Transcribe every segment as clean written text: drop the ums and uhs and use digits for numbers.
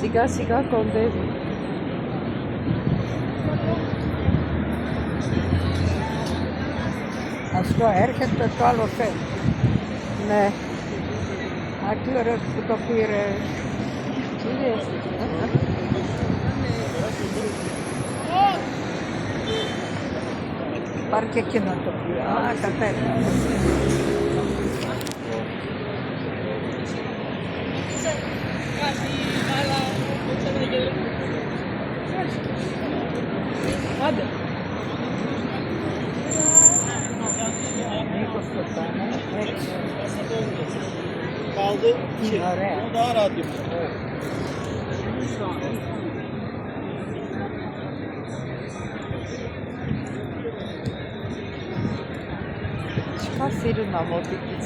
Սիգա կոնդեր։ Asta herkes totaal of zijn. Nee. Natuurlijk moet ook weer. Parque aqui não tô. Ah, tá perto. Hadi. Kaldı. Daha rahat yapıyor. Չկա սիրուն է մոտիկից։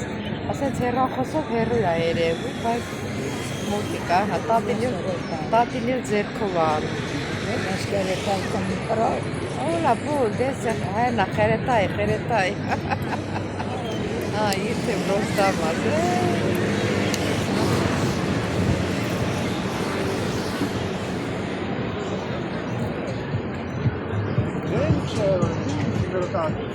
Ասենց հեռախոսով հեռու է երևում, բայց մոտիկ է, հա, տատիլի ձերքով է անում։ Askere kalkan para. Ola, բու, դես հայնա, խերետայ։ Իրթե բրոստամազ։ Neymiş ya? Şunları takip.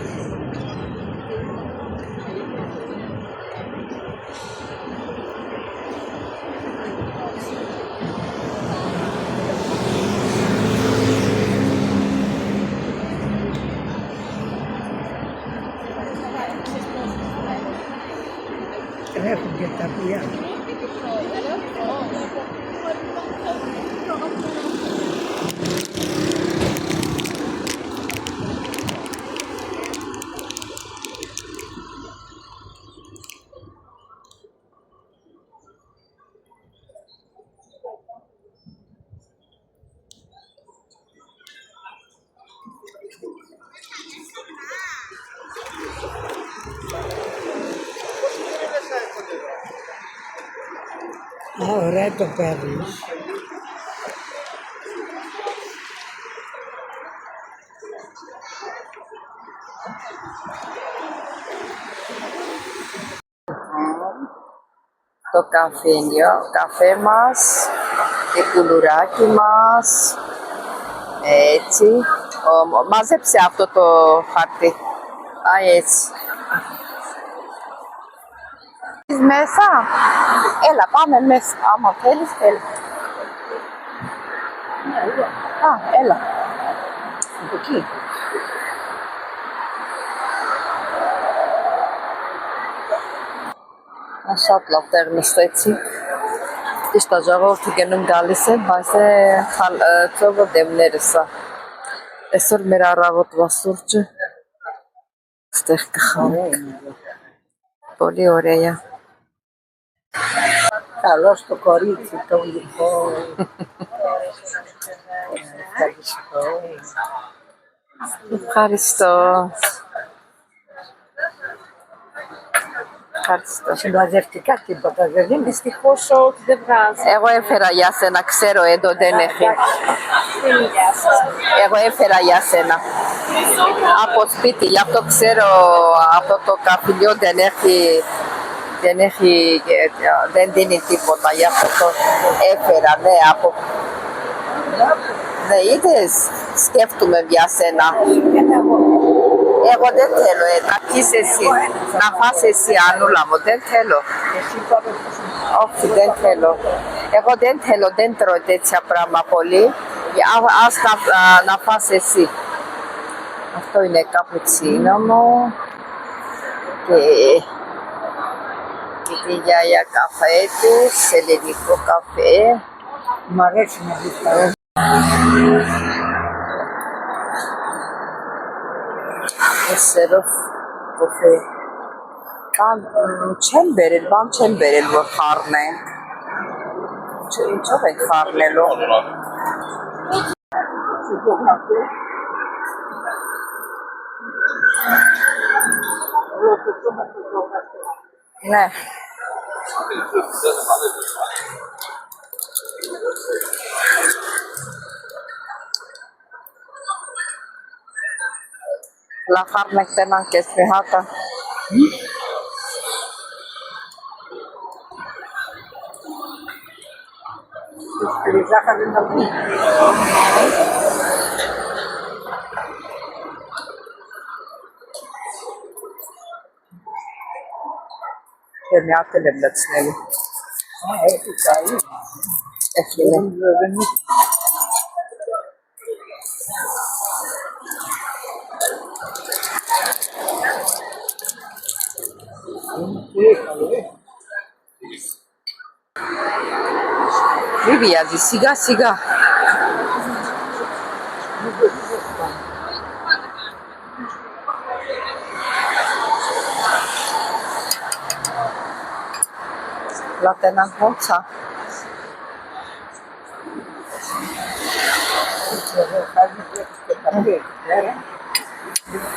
Treco de tapia. Reto Paris. Το καφέ μας, το κουλουράκι μας, έτσι. Μάζεψε αυτό το χαρτί. Έτσι. Μέσα. Έλα, πάμε μέσα. Άμα θέλεις, έλα. Έλα. Από εκεί. Շատ լավ տեղ նստեցինք։ Ճիշտ է, ժողովուրդը գնում գալիս են, բայց ծովը դեմներս է։ Այսօր մեր առավոտվա սուրճը ստեղ կխանենք։ Πολύ ωραία. Καλό στο κορίτσι το λοιπόν. Ευχαριστώ. Συμμαζευτικά τίποτα δεν είναι. Δυστυχώς όχι, δεν βγάζει. Εγώ έφερα για σένα, ξέρω, εδώ δεν έχει. Εγώ έφερα για σένα. Από σπίτι, γι' αυτό ξέρω, αυτό το καφυλιό δεν δίνει τίποτα, γι' αυτό το έφερα, ναι, από... Ναι, είδες, σκέφτομαι για σένα. Εγώ δεν θέλω, να πεις εσύ, να φας εσύ Ανούλα μου, δεν θέλω. Όχι, δεν θέλω. Εγώ δεν θέλω, δεν τρώω τέτοια πράγμα πολύ. Ας να φας εσύ. Αυτό είναι καπουτσίνο μου. Και τη γιαγιά καφέ της, ελληνικό καφέ. Μ' αρέσει να δεις. Սերով կոֆե կան չեմ բերել, բան չեմ բերել, որ խառնեն։ Ինչով են խառնելու։ Նե։ Լավ խառնենք տնանք ես մի հատը։ Մի հատ էլ եմ լցնելու։ Vivia, siga, siga. La tenen հոնցա։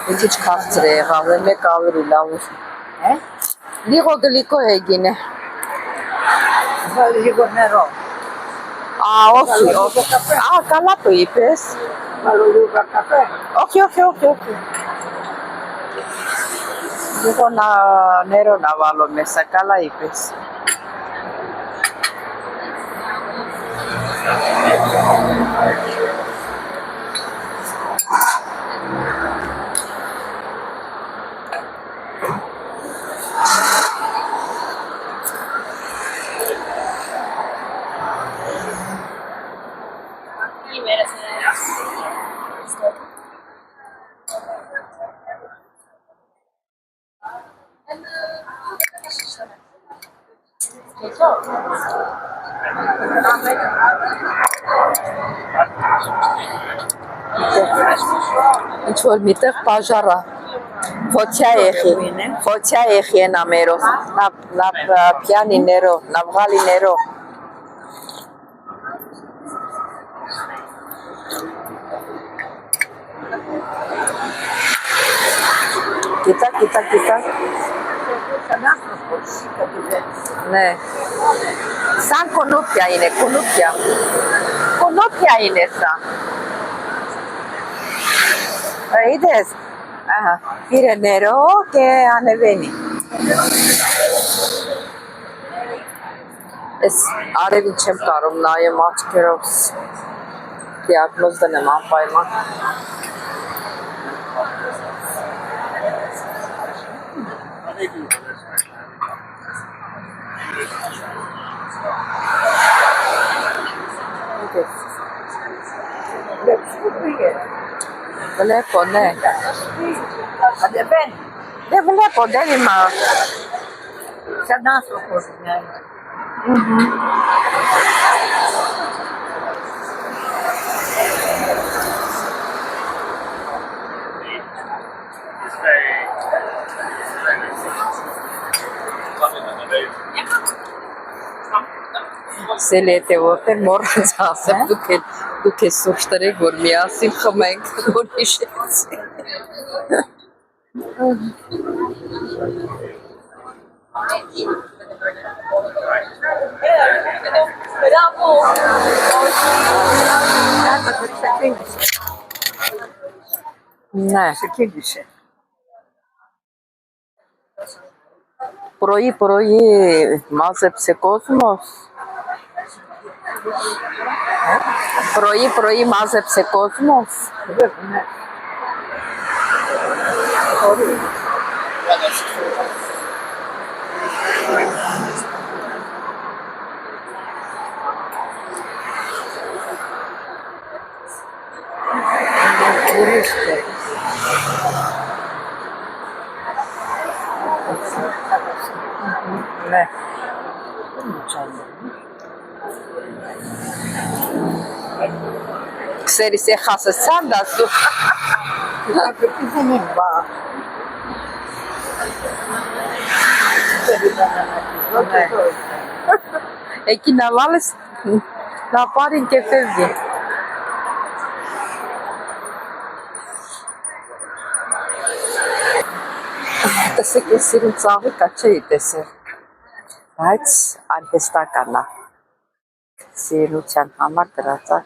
Քիչ քաղցր է եղավ, մեկ ավելի լավ է։ Լիղո գլիկո հեգին է։ Կալապը իպես։ Okay. Լիղո ներո նավալո մեսա, կալա իպես։ Ինչ որ միտեղ բաժարա Ֆոթիա եղի են ամերով, նա պիանիներո, նավղալիներո։ Գիտակ։ Ναι. Σαν κουνούπια είναι, κουνούπια. Κουνούπια είναι σαν. Είδες. Πήρε νερό και ανεβαίνει. Արևին չեմ կարում նայեմ աչքերով դիագնոզ դնեմ անպայման։ Βλέπω, ναι. Δεν βλέπω, δεν είμαι. Σαν άνθρωπος, ναι. Սելեթե որտեղ մոռաց ասեմ դուք է սուրճ տրեք որ միասին խմենք որ հիշեցի Ναι. Πρωί μάζεψε κόσμος. Πρωί μάζεψε κόσμος. Ναι. Ναι. Ξέρεις, έχασες τσάντα σου. Εκεί να βάλεις, να πάρει και φεύγει. Տեսեք, ես սիրուն ծաղիկա չէի տեսել, բայց արհեստական է, սիրության համար դրած է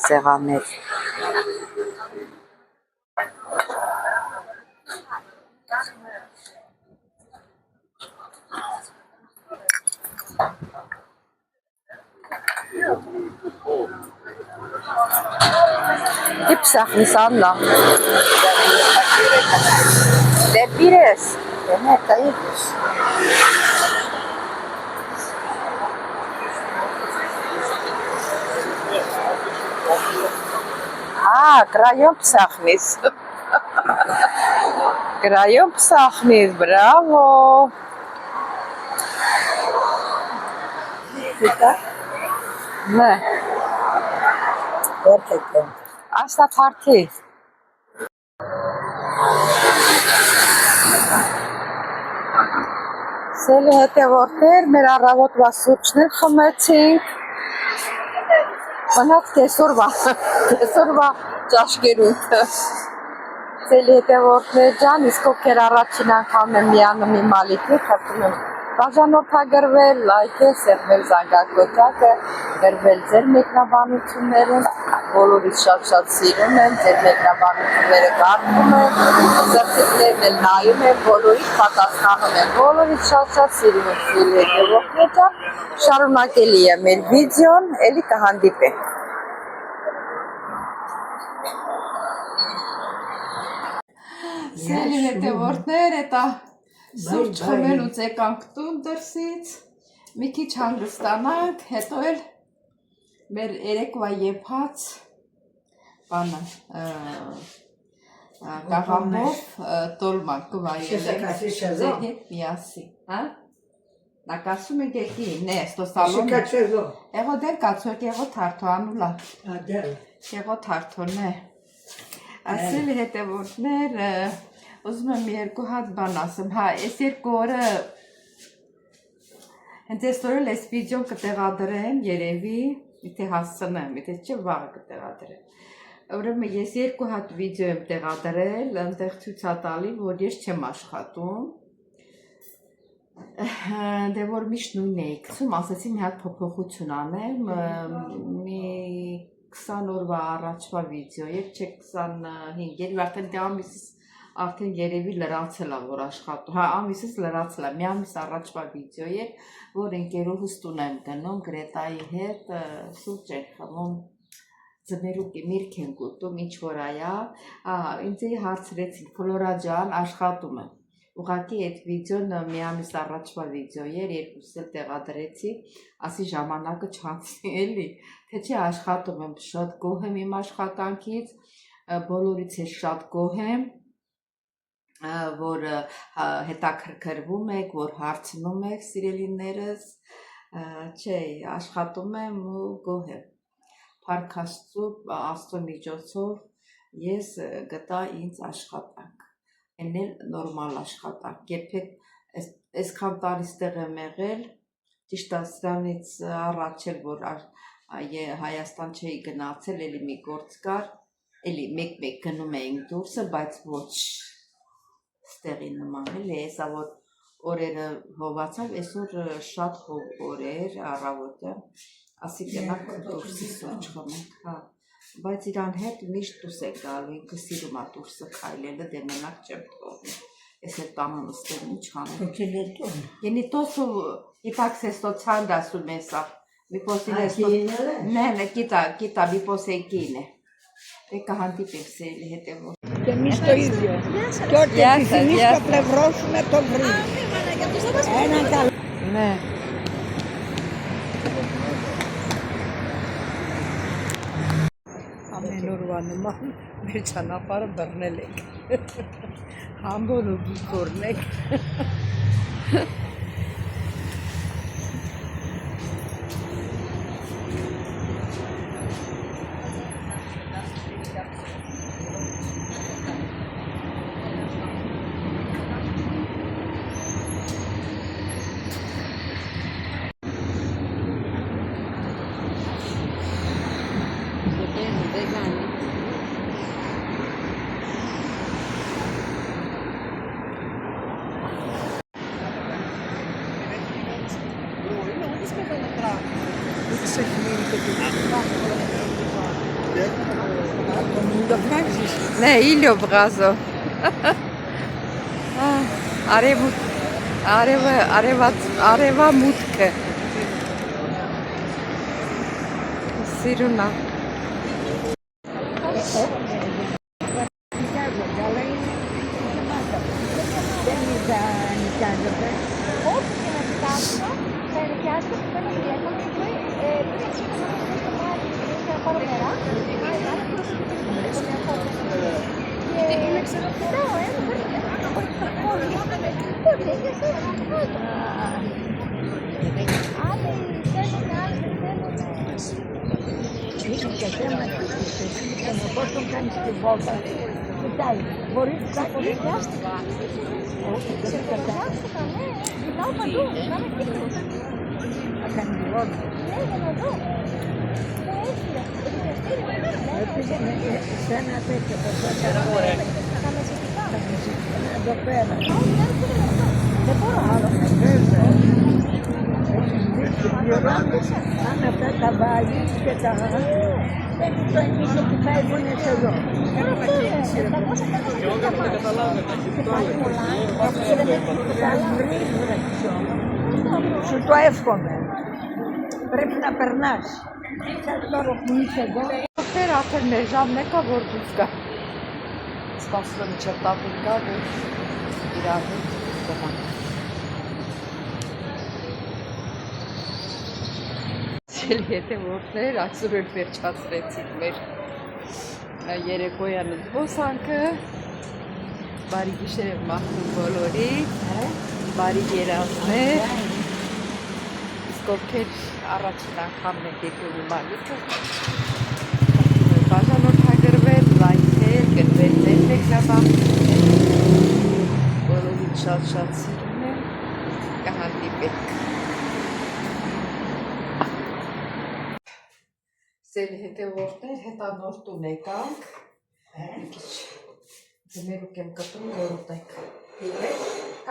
սեղաններ։ Իպսախնիս Աննա։ Դե բիրես։ Դե մեկա իպս։ Գրայոմ պսախնիս։ Գրայոմ պսախնիս, բրավո։ Նե։ Որտե՞ք։ Asta թարթի։ Սելի հետևորդներ, մեր առավոտվա սուրճներ խմեցինք։ Մնաց կեսորվա ճաշկերույթը։ Սելի հետևորդներ ջան, իսկ ովքեր առաջին անգամ եմ միանում իմ ալիքի, խնդրում եմ բաժանորդագրվել, լայքել, սեղմել զանգակոճակը, գրվել ձեր մեկնաբանություններում, բոլորից շատ սիրում եմ, ձեր մեկնաբանությունները կարդում եմ, զրցիկներն էլ նայում եմ, բոլորից պատասխանում եմ, բոլորից շատ սիրում եմ սիրելի հետևորդներ ջան, շարունակելի է մեր վիդեոն, էլի կհանդիպենք։ Սիրելի հետևորդներ, էտա սուրճ խմելուց եկանք տուն դրսից, մի քիչ հանգստանանք, հետո էլ մեր երեկվա եփած բանը կաղամով տոլման կվայելենք ձեր հետ միասին, հա? Նակասում ենք եկի, նե, ստո սալոն Եղո դեր կացոք, եղո թարթո անուլա Եղո թարթոն է Ասելի հետևորդներ Ուզում եմ երկու հատ բան ասեմ, հա, ես երկու օրը հենց ես օրել ես վիդեոն կտեղադրեմ, երևի, միթե հասցնեմ, միթե չէ վաղը կտեղադրեմ։ Ուրեմն ես երկու հատ վիդեո եմ տեղադրել, այնտեղ ցույց ա տալի, որ ես չեմ աշխատում։ Դե որ միշտ նույնն էի գցում, ասեցի մի հատ փոփոխություն անեմ, մի 20 օրվա առաջվա վիդեո, երբ չէ 25, երբ արդեն դե ամիսից արդեն երևի լրացել է, որ աշխատում, հա, ամիսից լրացել է, մի ամիս առաջվա վիդեո էր, որ ընկերուհուս տուն եմ գնում, Գրետայի հետ սուրճ ենք խմում, ձմերուկի միրգ ենք ուտում, ինչ որ այա, ինձ հարցրեցին, Ֆլորա ջան, աշխատում եմ, ուղղակի այդ վիդեոն մի ամիս առաջվա վիդեո էր, երկուս էլ տեղադրեցի, ասի ժամանակը չանցնի էլի, թե չէ աշխատում եմ, շատ գոհ եմ իմ աշխատանքից, բոլորից էլ շատ գոհ եմ, որ հետաքրքրվում եք, որ հարցնում եք սիրելիներս, չէ, աշխատում եմ ու գոհ եմ, փառք Աստծո միջոցով ես գտա ինձ աշխատանք, այն էլ նորմալ աշխատանք, երբեք այսքան տարի ստեղ եմ եղել, ճիշտ սրանից առաջ էլ, որ Հայաստան չէի գնացել, էլի մի գործ կար, էլի մեկ գնում էինք դուրսը, բայց ոչ ստեղի նման էլ է, հեսա որ օրերը հովացավ, այսօր շատ օր էր, առավոտը, ասի կենակ դուրսի սուրճ խմենք, հա, բայց իրան հետ միշտ դուրս է գալու, ինքը սիրում է դուրսը քայլելը, դե մենակ չեմ թողնում, ես էլ տանուն ստեղում ինչ հանեմ։ Ենի տոսու, իպակ սեստո ցանդ ասում եսա, միպոսին էստո, նեն, կիտա, միպոսեքին է, դեկա հանդիպ եք սերելի հետևոր։ Միշտ իզյո, կյորտեքիս, միշտ պլևրոշում է տով ռիվ, են անկալ։ Նե։ Ամեն օրվա նման մեր ճանապարհը բռնել ենք, համբոն ու գիքորն ենք։ Նե, իլյո բղազո։ Արևա մուտքը։ Սիրունա։ Σου το εύχομαι. Πρέπει να περνάς. Τώρα που είσαι εδώ. Ովքեր արդեն մեր ժամն եկա, որ դուրս գա։ Սպասում եմ չէ տապին գա, որ իրար հետ գնանք։ Սիրելի հետևորդներ, այսօր էլ վերջացրեցինք մեր երեկոյան զբոսանքը։ Բարի գիշեր եմ մաղթում բոլորին, բարի երազներ։ Իսկ ովքեր առաջին անգամն եք եկել իմ ալիքը, բաժանորդագրվել, լայքել, գրվել տելեգրամում, բոլորին շատ սիրում եմ, կհանդիպենք։ Սիրելի հետևորդներ, հետանորդում եկանք, մի քիչ ձմերուկ եմ կտրում, որ ուտենք։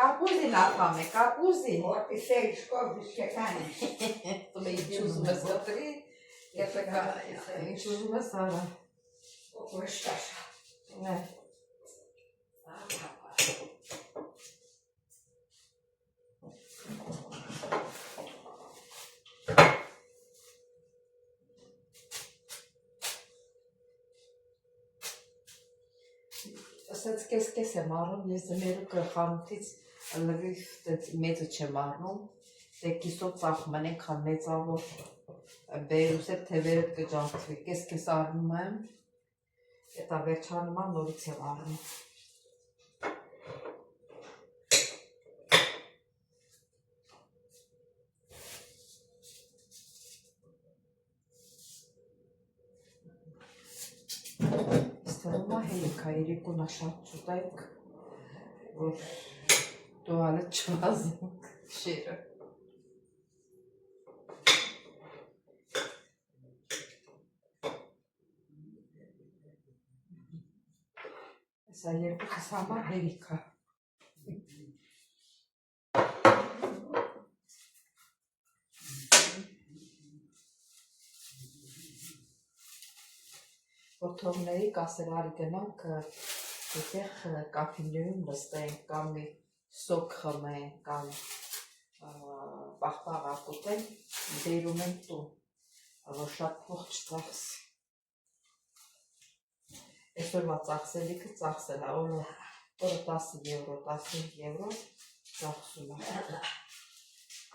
Կապուզի նախամ է, կապուզի։ Ό,τι θέλεις κόβεις και κάνεις. Ինչ ուզում ես կտրի, ինչ ուզում ես արա։ Όπως στάσα. Ναι. Ասած կես եմ առնում, ես ձմերուկը խանութից լրիվ մեծը չեմ առնում, դե կիսով ծախում են ենքան մեծավոր բերուս է թևերդ կջարդվի, կես առնում եմ, էտա վերջանում եմ նորից եմ առնում։ Ստերումա հելիքա երիկունա շատ ծուտայք, որ դուալը չվազինք շերը։ Սա երկուքս համար հելիքա։ Որդողների կասերարի գնանք, այդտեղ կաֆիներում նստենք, կամ մի սոկ խմենք, կամ պաղպաղակ ուտենք, բերում ենք տուն, որ շատ փող չծախսի։ Այսօրվա ծախսելիքը ծախսել է, օրը 10 եվրո, 15 եվրո ծախսում է։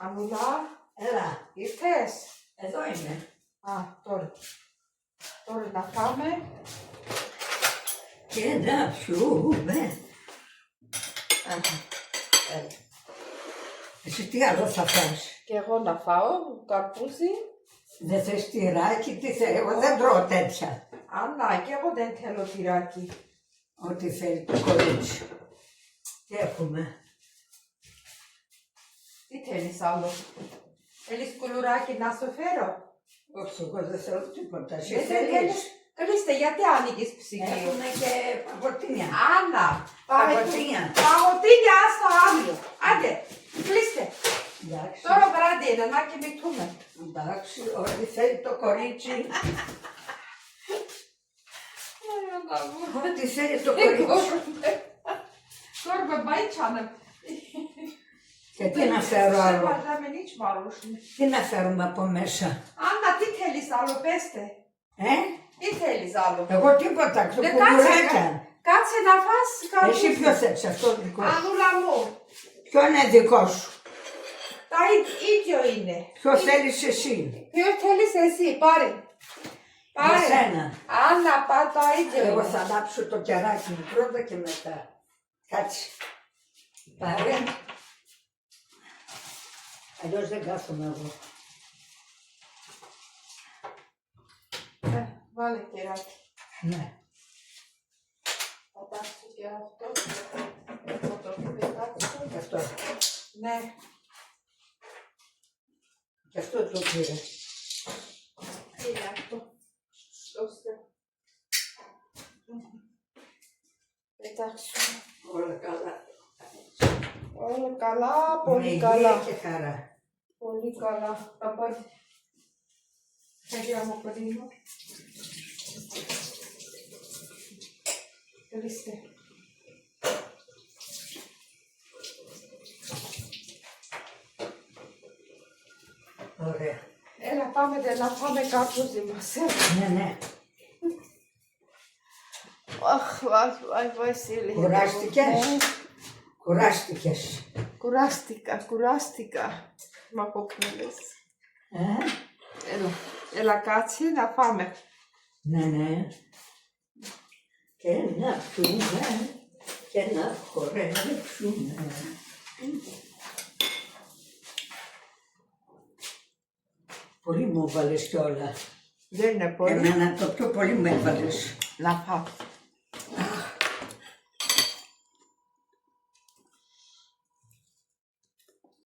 Անուլա, Έλα, ήρθες։ εδώ είμαι. Τώρα. Τώρα να πάμε. Και να πιούμε. Εσύ τι άλλο θα φας? Και εγώ να φάω καρπούζι. Δεν θες τυράκι, τι θες? Εγώ δεν τρώω τέτοια. Άννα, και εγώ δεν θέλω τυράκι. Ό,τι θέλει το κορίτσι. Τι έχουμε? Τι θέλεις άλλο? Θέλεις κουλουράκι να σου φέρω? Όχι, εγώ δεν θέλω τίποτα. Εσύ Δεν θέλεις? θέλεις. Καλείστε, γιατί άνοιγες ψυγείο? Έχουμε και παγωτίνια. Άννα, πάμε. Παγωτίνια. Παγωτίνια, άστο αύριο. Άντε, κλείστε. Εντάξει. Τώρα βράδυ είναι, να κοιμηθούμε. Εντάξει, ό,τι θέλει το κορίτσι. Ό,τι θέλει το κορίτσι. Κόρμπε, μπαϊτσάνεμ. Και τι να φέρω άλλο. Βάλαμε nici μαρούσι. Τι να φέρουμε από μέσα. Άννα, τι θέλεις άλλο, πέστε. Τι θέλεις άλλο. Εγώ τίποτα, το κουμπουράκια. Κάτσε να φας Εσύ καρπούζι. ποιο θέλεις, αυτό δικό σου. Ανούλα μου. Ποιο είναι δικό σου. Τα ίδιο είναι. Ποιο θέλεις εσύ. Ποιο θέλεις εσύ, πάρε. Πάρε. Εσένα. Άννα, τα ίδιο Εγώ είναι. θα ανάψω το κεράκι μου πρώτα και μετά. Κάτσε. Πάρε. Αλλιώς δεν κάθομαι εγώ. Βάλε κεράκι. Ναι. Θα τάξω και αυτό. Θα το πετάξω. Και αυτό. Ναι. Και αυτό το πήρα. Τι είναι αυτό. Σώστε. Πετάξουμε. Όλα καλά. Όλα καλά, πολύ Με καλά. υγεία και χαρά. Πολύ καλά. Θα πάρει. Χέρια μου περίμενω. Ορίστε. Ωραία. Έλα πάμε να φάμε καρπούζι μας. Ναι, ναι. Αχ, Βασίλη. Κουράστηκες. Κουράστηκες. Κουράστηκα. Μ' αποκνεύες. Έλα κάτσε να φάμε. Ναι, ναι. Και να πιούμε και να χορέψουμε. Πολύ μου έβαλες κιόλα. Δεν είναι πολύ. Εμένα το πιο πολύ μου έβαλες. Να φάω.